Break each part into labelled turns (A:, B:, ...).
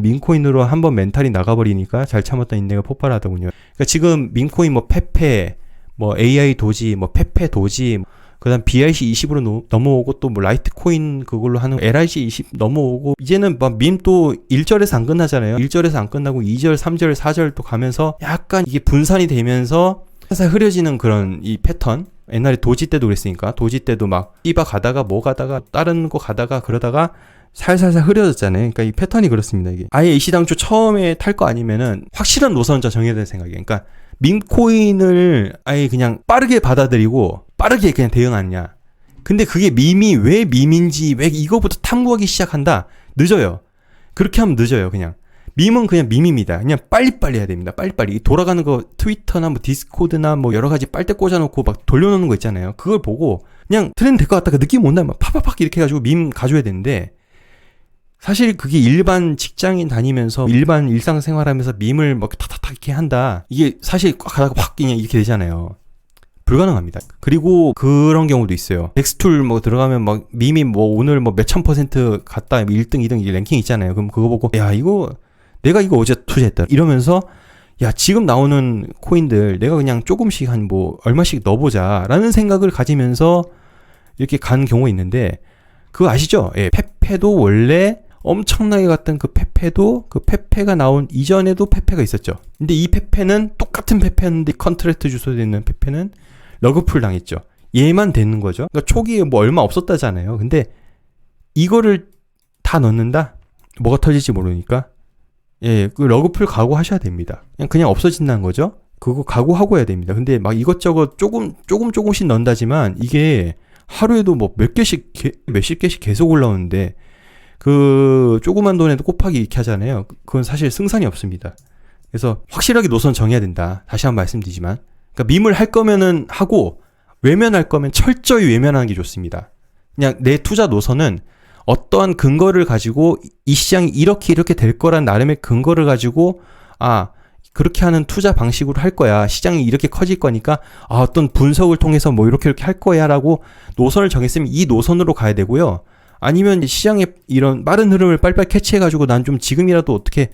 A: 민코인으로 한번 멘탈이 나가버리니까 잘 참았던 인내가 폭발하더군요. 그러니까 지금 민코인 뭐 페페, 뭐 AI 도지, 뭐 페페 도지, 그 다음 BRC20으로 넘어오고 또 뭐 라이트코인 그걸로 하는 LRC20 넘어오고 이제는 막 밈 또 1절에서 안 끝나잖아요. 1절에서 안 끝나고 2절, 3절, 4절 또 가면서 약간 이게 분산이 되면서 살살 흐려지는 그런 이 패턴. 옛날에 도지 때도 그랬으니까 도지 때도 막 이바 가다가 뭐 가다가 다른 거 가다가 그러다가 살살살 흐려졌잖아요. 그러니까 이 패턴이 그렇습니다. 이게 아예 이시당초 처음에 탈 거 아니면은 확실한 노선자 정해야 되는 생각이에요. 그러니까 밈코인을 아예 그냥 빠르게 받아들이고 빠르게 그냥 대응하느냐. 근데 그게 밈이 왜 밈인지 왜 이거부터 탐구하기 시작한다. 늦어요. 그렇게 하면 늦어요. 그냥 밈은 그냥 밈입니다. 그냥 빨리빨리 해야 됩니다. 빨리빨리 돌아가는 거 트위터나 뭐 디스코드나 뭐 여러 가지 빨대 꽂아놓고 막 돌려놓는 거 있잖아요. 그걸 보고 그냥 트렌드 될 것 같다가 느낌 온다면 팍팍팍 이렇게 해가지고 밈 가져야 되는데 사실 그게 일반 직장인 다니면서 일반 일상생활하면서 밈을 막 탁탁탁 이렇게 한다. 이게 사실 꽉 가다가 확 그냥 이렇게 되잖아요. 불가능합니다. 그리고 그런 경우도 있어요. 넥스툴 뭐 들어가면 막 밈이 뭐 오늘 뭐 몇천 % 갔다 1등, 2등 이 랭킹 있잖아요. 그럼 그거 보고 야 이거 내가 이거 어제 투자했다. 이러면서 야 지금 나오는 코인들 내가 그냥 조금씩 한 뭐 얼마씩 넣어보자 라는 생각을 가지면서 이렇게 간 경우가 있는데 그거 아시죠? 예, 페페도 원래 엄청나게 갔던 그 페페도 그 페페가 나온 이전에도 페페가 있었죠. 근데 이 페페는 똑같은 페페였는데 컨트랙트 주소되어 있는 페페는 러그풀 당했죠. 얘만 되는 거죠. 그러니까 초기에 뭐 얼마 없었다잖아요. 근데 이거를 다 넣는다? 뭐가 터질지 모르니까 예, 그 러그풀 각오하셔야 됩니다. 그냥 없어진다는 거죠. 그거 각오하고 해야 됩니다. 근데 막 이것저것 조금씩 넣는다지만 이게 하루에도 뭐 몇십 개씩 계속 올라오는데 그 조그만 돈에도 곱하기 이렇게 하잖아요. 그건 사실 승산이 없습니다. 그래서 확실하게 노선 정해야 된다. 다시 한번 말씀드리지만. 그러니까 밈을 할 거면은 하고 외면할 거면 철저히 외면하는 게 좋습니다. 그냥 내 투자 노선은 어떠한 근거를 가지고 이 시장이 이렇게 될 거란 나름의 근거를 가지고 그렇게 하는 투자 방식으로 할 거야. 시장이 이렇게 커질 거니까 어떤 분석을 통해서 뭐 이렇게 할 거야 라고 노선을 정했으면 이 노선으로 가야 되고요. 아니면 시장의 이런 빠른 흐름을 빨리빨리 캐치해가지고 난 좀 지금이라도 어떻게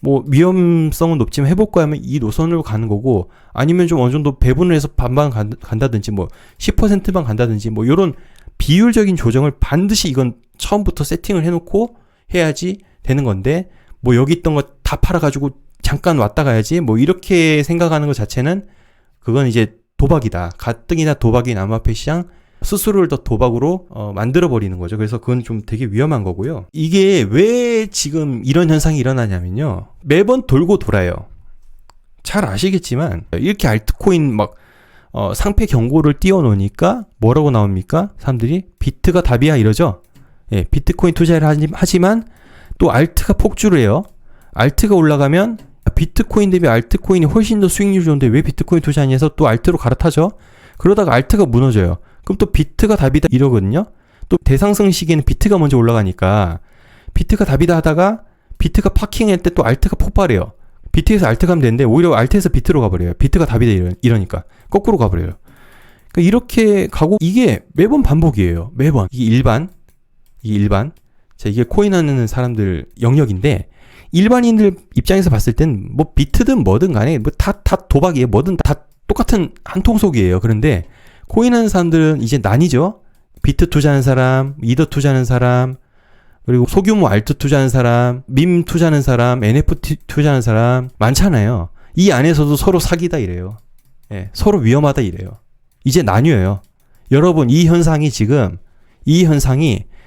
A: 뭐 위험성은 높지만 해볼 거야 하면 이 노선으로 가는 거고 아니면 좀 어느 정도 배분을 해서 반반 간다든지 뭐 10%만 간다든지 뭐 이런 비율적인 조정을 반드시 이건 처음부터 세팅을 해놓고 해야지 되는 건데 뭐 여기 있던 거 다 팔아가지고 잠깐 왔다 가야지 뭐 이렇게 생각하는 것 자체는 그건 이제 도박이다. 가뜩이나 도박인 암호화폐 시장 스스로를 더 도박으로 만들어버리는 거죠. 그래서 그건 좀 되게 위험한 거고요. 이게 왜 지금 이런 현상이 일어나냐면요. 매번 돌고 돌아요. 잘 아시겠지만 이렇게 알트코인 막 상패 경고를 띄워놓으니까 뭐라고 나옵니까? 사람들이 비트가 답이야 이러죠. 예, 비트코인 투자를 하지만 또 알트가 폭주를 해요. 알트가 올라가면 비트코인 대비 알트코인이 훨씬 더 수익률이 좋은데 왜 비트코인 투자하냐 해서 또 알트로 갈아타죠. 그러다가 알트가 무너져요. 그럼 또 비트가 답이다 이러거든요. 또 대상승 시기에는 비트가 먼저 올라가니까 비트가 답이다 하다가 비트가 파킹할 때 또 알트가 폭발해요. 비트에서 알트 가면 되는데 오히려 알트에서 비트로 가버려요. 비트가 답이다 이러니까 거꾸로 가버려요. 그러니까 이렇게 가고 이게 매번 반복이에요. 매번 이게 일반 자 이게 코인하는 사람들 영역인데 일반인들 입장에서 봤을 땐 뭐 비트든 뭐든 간에 뭐 다 도박이에요. 뭐든 다 똑같은 한 통속이에요. 그런데 코인하는 사람들은 이제 나뉘죠. 비트 투자하는 사람, 이더 투자하는 사람, 그리고 소규모 알트 투자하는 사람, 밈 투자하는 사람, NFT 투자하는 사람 많잖아요. 이 안에서도 서로 사기다 이래요. 예, 서로 위험하다 이래요. 이제 나뉘어요. 여러분 이 현상이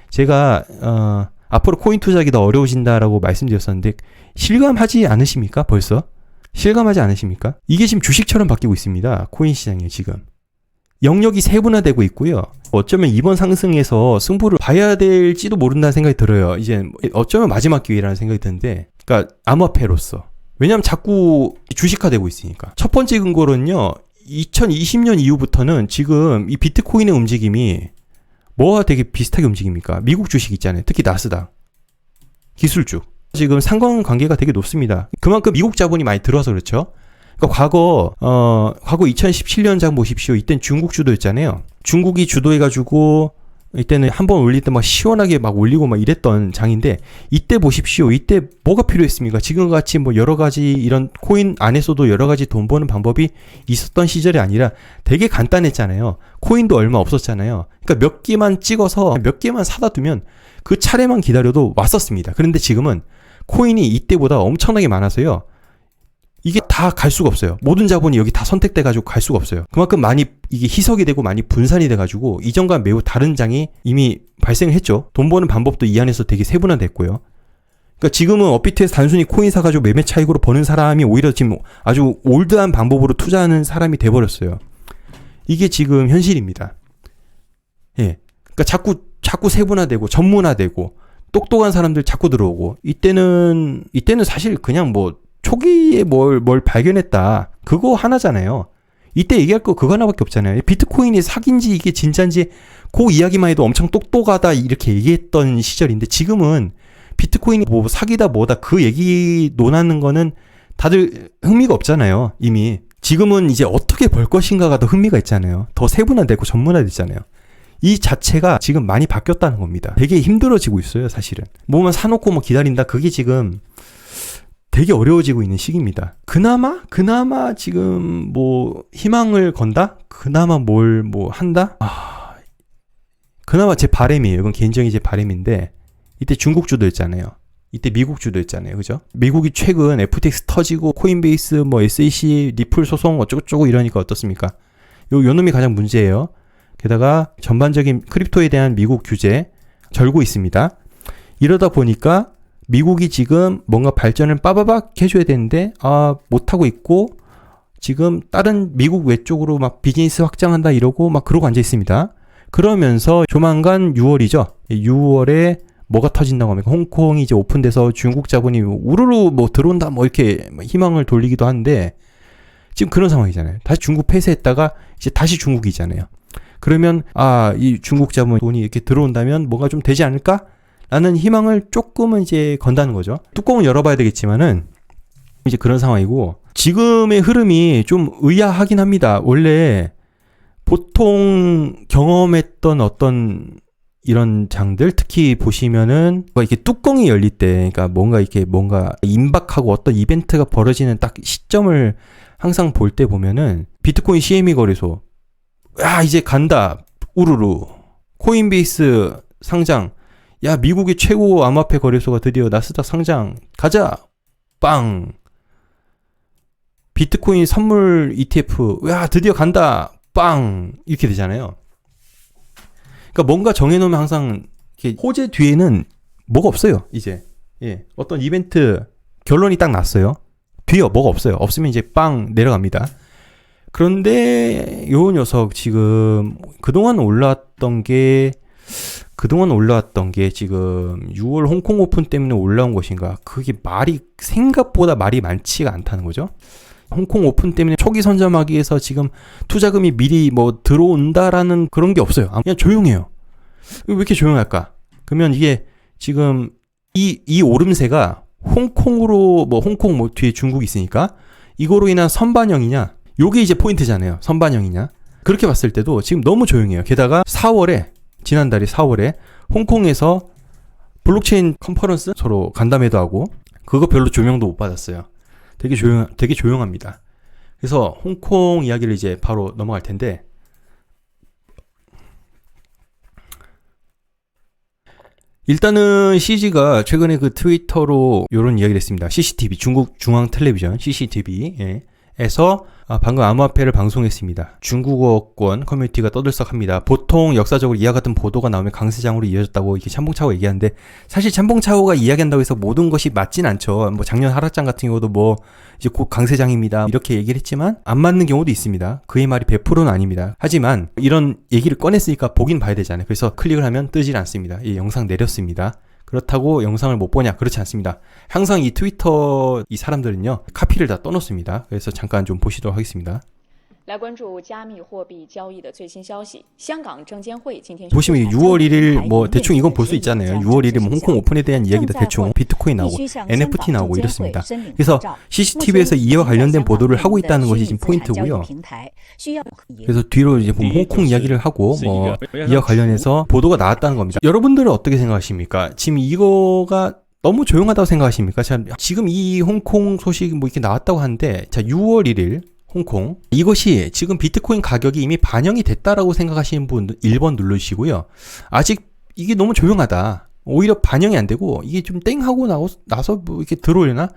A: 제가 앞으로 코인 투자하기 더 어려워진다라고 말씀드렸었는데 실감하지 않으십니까? 벌써? 실감하지 않으십니까? 이게 지금 주식처럼 바뀌고 있습니다. 코인 시장이 지금. 영역이 세분화되고 있고요. 어쩌면 이번 상승에서 승부를 봐야 될지도 모른다는 생각이 들어요. 이제 어쩌면 마지막 기회라는 생각이 드는데 그러니까 암호화폐로서. 왜냐하면 자꾸 주식화되고 있으니까. 첫 번째 근거는요. 2020년 이후부터는 지금 이 비트코인의 움직임이 뭐와 되게 비슷하게 움직입니까? 미국 주식 있잖아요. 특히 나스닥. 기술주. 지금 상관관계가 되게 높습니다. 그만큼 미국 자본이 많이 들어와서 그렇죠. 그러니까 과거 2017년작 보십시오. 이땐 중국 주도였잖아요. 중국이 주도해가지고 이때는 한 번 올릴 때 막 시원하게 막 올리고 막 이랬던 장인데, 이때 보십시오. 이때 뭐가 필요했습니까? 지금같이 뭐 여러 가지 이런 코인 안에서도 여러 가지 돈 버는 방법이 있었던 시절이 아니라 되게 간단했잖아요. 코인도 얼마 없었잖아요. 그러니까 몇 개만 찍어서 몇 개만 사다 두면 그 차례만 기다려도 왔었습니다. 그런데 지금은 코인이 이때보다 엄청나게 많아서요. 이게 다 갈 수가 없어요. 모든 자본이 여기 다 선택돼 가지고 갈 수가 없어요. 그만큼 많이 이게 희석이 되고 많이 분산이 돼 가지고 이전과 매우 다른 장이 이미 발생을 했죠. 돈 버는 방법도 이 안에서 되게 세분화됐고요. 그러니까 지금은 업비트에서 단순히 코인 사가지고 매매 차익으로 버는 사람이 오히려 지금 아주 올드한 방법으로 투자하는 사람이 돼버렸어요. 이게 지금 현실입니다. 예. 그러니까 자꾸 세분화되고 전문화되고 똑똑한 사람들 자꾸 들어오고, 이때는 사실 그냥 뭐 초기에 뭘 발견했다, 그거 하나잖아요. 이때 얘기할 거 그거 하나밖에 없잖아요. 비트코인이 사기인지 이게 진짜인지 그 이야기만 해도 엄청 똑똑하다 이렇게 얘기했던 시절인데, 지금은 비트코인이 뭐 사기다 뭐다 그 얘기 논하는 거는 다들 흥미가 없잖아요. 이미 지금은 이제 어떻게 벌 것인가가 더 흥미가 있잖아요. 더 세분화되고 전문화됐잖아요. 이 자체가 지금 많이 바뀌었다는 겁니다. 되게 힘들어지고 있어요, 사실은. 뭐만 사놓고 뭐 기다린다, 그게 지금 되게 어려워지고 있는 시기입니다. 그나마 지금 뭐 희망을 건다? 그나마 뭘 뭐 한다? 그나마 제 바람이에요. 이건 개인적인 제 바람인데, 이때 중국 주도였잖아요. 이때 미국 주도였잖아요. 그죠? 미국이 최근 FTX 터지고 코인베이스 뭐 SEC 리플 소송 어쩌고저쩌고 이러니까 어떻습니까? 요 놈이 가장 문제예요. 게다가 전반적인 크립토에 대한 미국 규제 절고 있습니다. 이러다 보니까 미국이 지금 뭔가 발전을 빠바박 해줘야 되는데 못하고 있고, 지금 다른 미국 외쪽으로 막 비즈니스 확장한다 이러고 막 그러고 앉아 있습니다. 그러면서 조만간 6월이죠. 6월에 뭐가 터진다고 합니까? 홍콩이 이제 오픈돼서 중국 자본이 우르르 뭐 들어온다 뭐 이렇게 희망을 돌리기도 하는데, 지금 그런 상황이잖아요. 다시 중국 폐쇄했다가 이제 다시 중국이잖아요. 그러면 이 중국 자본 돈이 이렇게 들어온다면 뭔가 좀 되지 않을까? 라는 희망을 조금은 이제 건다는 거죠. 뚜껑은 열어봐야 되겠지만은 이제 그런 상황이고, 지금의 흐름이 좀 의아하긴 합니다. 원래 보통 경험했던 어떤 이런 장들, 특히 보시면은 이렇게 뚜껑이 열릴 때, 그러니까 뭔가 임박하고 어떤 이벤트가 벌어지는 딱 시점을 항상 볼 때 보면은, 비트코인 CME 거래소 이제 간다 우르르, 코인베이스 상장, 미국의 최고 암호화폐 거래소가 드디어 나스닥 상장, 가자 빵, 비트코인 선물 ETF 드디어 간다 빵, 이렇게 되잖아요. 그러니까 뭔가 정해놓으면 항상 이렇게 호재 뒤에는 뭐가 없어요. 이제 어떤 이벤트 결론이 딱 났어요. 뒤에 뭐가 없어요. 없으면 이제 빵 내려갑니다. 그런데 요 녀석 지금 그동안 올라왔던 게 지금 6월 홍콩 오픈 때문에 올라온 것인가? 그게 생각보다 말이 많지가 않다는 거죠. 홍콩 오픈 때문에 초기 선점하기 위해서 지금 투자금이 미리 뭐 들어온다라는 그런 게 없어요. 그냥 조용해요. 왜 이렇게 조용할까? 그러면 이게 지금 이 오름세가 홍콩 뒤에 중국이 있으니까 이거로 인한 선반영이냐? 요게 이제 포인트잖아요. 선반영이냐? 그렇게 봤을 때도 지금 너무 조용해요. 게다가 지난달에 4월에 홍콩에서 블록체인 컨퍼런스 서로 간담회도 하고, 그거 별로 조명도 못 받았어요. 되게 조용합니다. 그래서 홍콩 이야기를 이제 바로 넘어갈 텐데, 일단은 CG가 최근에 그 트위터로 이런 이야기를 했습니다. CCTV, 중국 중앙 텔레비전 CCTV 에서 방금 암호화폐를 방송했습니다. 중국어권 커뮤니티가 떠들썩합니다. 보통 역사적으로 이와 같은 보도가 나오면 강세장으로 이어졌다고 이렇게 참봉차오가 얘기하는데, 사실 참봉차오가 이야기한다고 해서 모든 것이 맞진 않죠. 뭐 작년 하락장 같은 경우도 뭐 이제 곧 강세장입니다 이렇게 얘기를 했지만 안 맞는 경우도 있습니다. 그의 말이 100%는 아닙니다. 하지만 이런 얘기를 꺼냈으니까 보긴 봐야 되잖아요. 그래서 클릭을 하면 뜨질 않습니다. 이 영상 내렸습니다. 그렇다고 영상을 못 보냐? 그렇지 않습니다. 항상 이 트위터 이 사람들은요, 카피를 다 떠놓습니다. 그래서 잠깐 좀 보시도록 하겠습니다.
B: 来关注加密货币交易的最新消息。香港证监会今天
A: 보시면 6월 1일 뭐 대충 이건 볼 수 있잖아요. 6월 1일 뭐 홍콩 오픈에 대한 이야기도 대충 비트코인 나오고 NFT 나오고 이렇습니다. 그래서 CCTV에서 이와 관련된 보도를 하고 있다는 것이 지금 포인트고요. 그래서 뒤로 이제 보면 홍콩 이야기를 하고 뭐 이와 관련해서 보도가 나왔다는 겁니다. 여러분들은 어떻게 생각하십니까? 지금 이거가 너무 조용하다고 생각하십니까? 자, 지금 이 홍콩 소식이 뭐 이렇게 나왔다고 하는데, 자, 6월 1일 홍콩 이것이 지금 비트코인 가격이 이미 반영이 됐다라고 생각하시는 분 1번 누르시고요. 아직 이게 너무 조용하다. 오히려 반영이 안 되고 이게 좀 땡하고 나서 뭐 이렇게 들어오려나?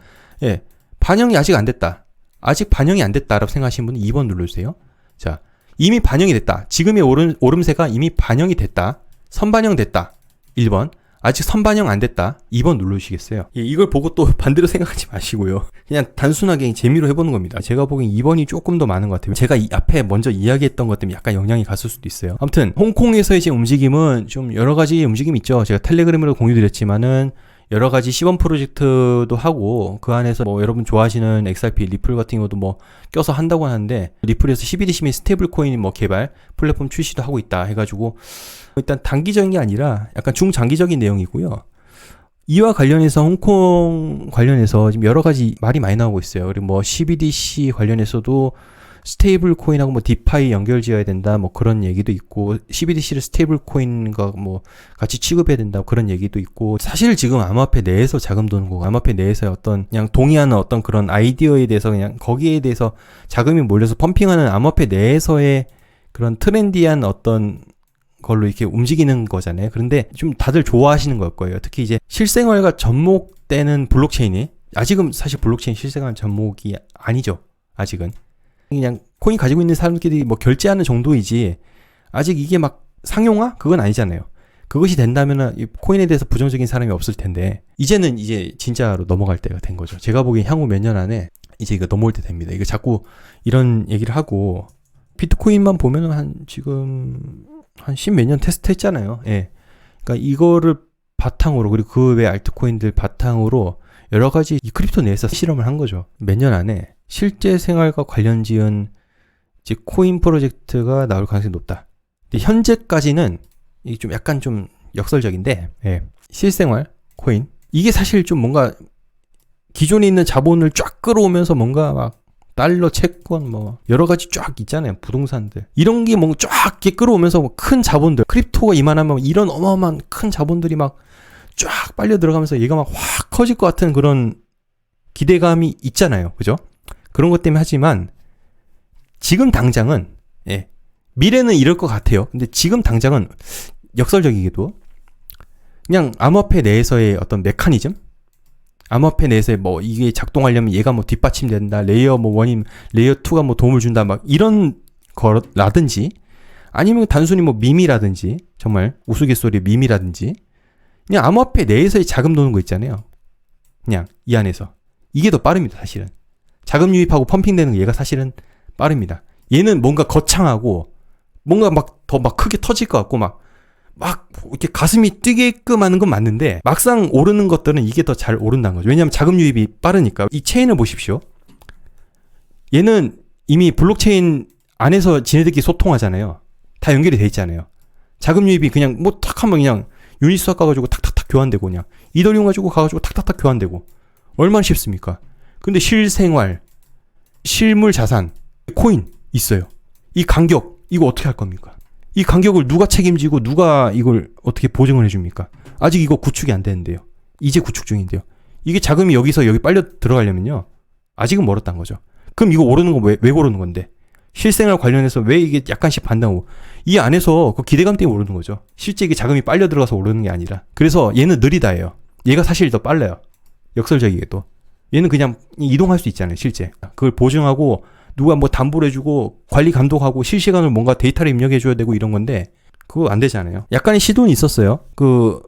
A: 예, 반영이 아직 안 됐다. 아직 반영이 안 됐다라고 생각하시는 분은 2번 눌러주세요. 자, 이미 반영이 됐다. 지금의 오름세가 이미 반영이 됐다. 선반영됐다. 1번. 아직 선반영 안 됐다. 2번 누르시겠어요? 예, 이걸 보고 또 반대로 생각하지 마시고요. 그냥 단순하게 재미로 해보는 겁니다. 제가 보기엔 2번이 조금 더 많은 것 같아요. 제가 이 앞에 먼저 이야기했던 것 때문에 약간 영향이 갔을 수도 있어요. 아무튼 홍콩에서의 지금 움직임은 좀 여러 가지 움직임이 있죠. 제가 텔레그램으로 공유드렸지만은 여러 가지 시범 프로젝트도 하고 그 안에서 뭐 여러분 좋아하시는 XRP, 리플 같은 경우도 뭐 껴서 한다고 하는데 리플에서 CBDC 및 스테이블 코인 뭐 개발 플랫폼 출시도 하고 있다 해가지고 일단 단기적인 게 아니라 약간 중장기적인 내용이고요. 이와 관련해서 홍콩 관련해서 지금 여러 가지 말이 많이 나오고 있어요. 그리고 뭐 CBDC 관련해서도 스테이블 코인하고 뭐 디파이 연결 지어야 된다 뭐 그런 얘기도 있고 CBDC를 스테이블 코인과 뭐 같이 취급해야 된다 그런 얘기도 있고 사실 지금 암호화폐 내에서 자금 도는 거고 암호화폐 내에서의 어떤 그냥 동의하는 어떤 그런 아이디어에 대해서 그냥 거기에 대해서 자금이 몰려서 펌핑하는 암호화폐 내에서의 그런 트렌디한 어떤 걸로 이렇게 움직이는 거잖아요. 그런데 좀 다들 좋아하시는 걸 거예요. 특히 이제 실생활과 접목되는 블록체인이 아직은 사실 블록체인 실생활 접목이 아니죠. 아직은. 그냥 코인 가지고 있는 사람들끼리 뭐 결제하는 정도이지 아직 이게 막 상용화? 그건 아니잖아요. 그것이 된다면은 이 코인에 대해서 부정적인 사람이 없을 텐데 이제는 이제 진짜로 넘어갈 때가 된 거죠. 제가 보기엔 향후 몇 년 안에 이제 이거 넘어올 때 됩니다. 이거 자꾸 이런 얘기를 하고 비트코인만 보면은 한 지금 한 10몇 년 테스트 했잖아요. 예. 그러니까 이거를 바탕으로 그리고 그 외 알트코인들 바탕으로 여러 가지 이 크립토 내에서 실험을 한 거죠. 몇 년 안에 실제 생활과 관련 지은 이제 코인 프로젝트가 나올 가능성이 높다. 근데 현재까지는 이게 좀 약간 좀 역설적인데, 예. 실생활 코인 이게 사실 좀 뭔가 기존에 있는 자본을 쫙 끌어오면서 뭔가 막 달러, 채권 뭐 여러 가지 쫙 있잖아요. 부동산들 이런 게 뭐 쫙 끌어오면서 뭐 큰 자본들 크립토가 이만하면 이런 어마어마한 큰 자본들이 막 쫙 빨려 들어가면서 얘가 막 확 커질 것 같은 그런 기대감이 있잖아요. 그죠? 그런 것 때문에 하지만 지금 당장은 예, 미래는 이럴 것 같아요. 근데 지금 당장은 역설적이게도 그냥 암호화폐 내에서의 어떤 메커니즘 암호화폐 내에서 뭐 이게 작동하려면 얘가 뭐 뒷받침된다. 레이어 뭐 1인 레이어 2가 뭐 도움을 준다. 막 이런 거라든지 아니면 단순히 뭐 밈이라든지 정말 우스갯소리 밈이라든지 그냥 암호화폐 내에서의 자금 노는 거 있잖아요. 그냥 이 안에서 이게 더 빠릅니다. 사실은 자금 유입하고 펌핑되는 거 얘가 사실은 빠릅니다. 얘는 뭔가 거창하고 뭔가 막 더 막 크게 터질 것 같고 막 이렇게 가슴이 뛰게끔 하는 건 맞는데 막상 오르는 것들은 이게 더 잘 오른다는 거죠. 왜냐하면 자금 유입이 빠르니까. 이 체인을 보십시오. 얘는 이미 블록체인 안에서 지네들끼리 소통하잖아요. 다 연결이 돼 있잖아요. 자금 유입이 그냥 뭐 탁 하면 그냥 유니스왑 가가지고 탁탁탁 교환되고 그냥 이더리움 가지고 가가지고 탁탁탁 교환되고 얼마나 쉽습니까? 근데 실생활, 실물 자산, 코인 있어요. 이 간격 이거 어떻게 할 겁니까? 이 간격을 누가 책임지고 누가 이걸 어떻게 보증을 해줍니까? 아직 이거 구축이 안 되는데요. 이제 구축 중인데요. 이게 자금이 여기서 여기 빨려 들어가려면요. 아직은 멀었단 거죠. 그럼 이거 오르는 거 왜 오르는 건데? 실생활 관련해서 왜 이게 약간씩 반등하고 이 안에서 그 기대감 때문에 오르는 거죠. 실제 이게 자금이 빨려 들어가서 오르는 게 아니라. 그래서 얘는 느리다예요. 얘가 사실 더 빨라요. 역설적이게도. 얘는 그냥 이동할 수 있잖아요. 실제. 그걸 보증하고 누가 뭐 담보를 해주고 관리 감독하고 실시간으로 뭔가 데이터를 입력해줘야 되고 이런 건데 그거 안 되잖아요. 약간의 시도는 있었어요.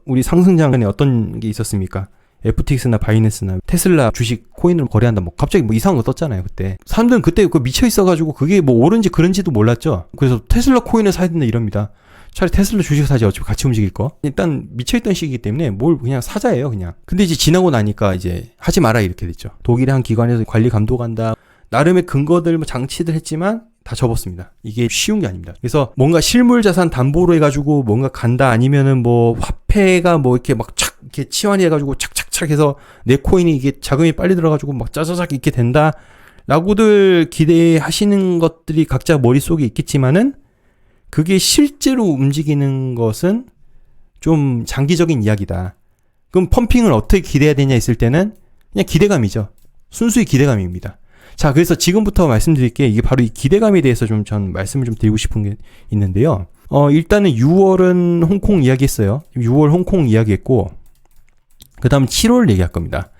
A: 우리 상승장에 어떤 게 있었습니까? FTX나 바이낸스나 테슬라 주식 코인으로 거래한다 뭐 갑자기 뭐 이상한 거 떴잖아요. 그때 사람들은 그때 그 미쳐 있어가지고 그게 뭐 옳은지 그른지도 몰랐죠. 그래서 테슬라 코인을 사야 된다 이럽니다. 차라리 테슬라 주식 사지 어차피 같이 움직일 거. 일단 미쳐있던 시기이기 때문에 뭘 그냥 사자예요 그냥. 근데 이제 지나고 나니까 이제 하지 마라 이렇게 됐죠. 독일의 한 기관에서 관리 감독한다. 나름의 근거들 장치들 했지만 다 접었습니다. 이게 쉬운 게 아닙니다. 그래서 뭔가 실물 자산 담보로 해가지고 뭔가 간다 아니면은 뭐 화폐가 뭐 이렇게 막 착 이렇게 치환이 해가지고 착착착 해서 내 코인이 이게 자금이 빨리 들어가지고 막 짜자작 이렇게 된다 라고들 기대하시는 것들이 각자 머릿속에 있겠지만은 그게 실제로 움직이는 것은 좀 장기적인 이야기다. 그럼 펌핑을 어떻게 기대해야 되냐 했을 때는 그냥 기대감이죠. 순수히 기대감입니다. 자, 그래서 지금부터 말씀드릴 게 이게 바로 이 기대감에 대해서 좀 전 말씀을 좀 드리고 싶은 게 있는데요. 일단은 6월은 홍콩 이야기했어요. 6월 홍콩 이야기했고, 그 다음 7월 얘기할 겁니다.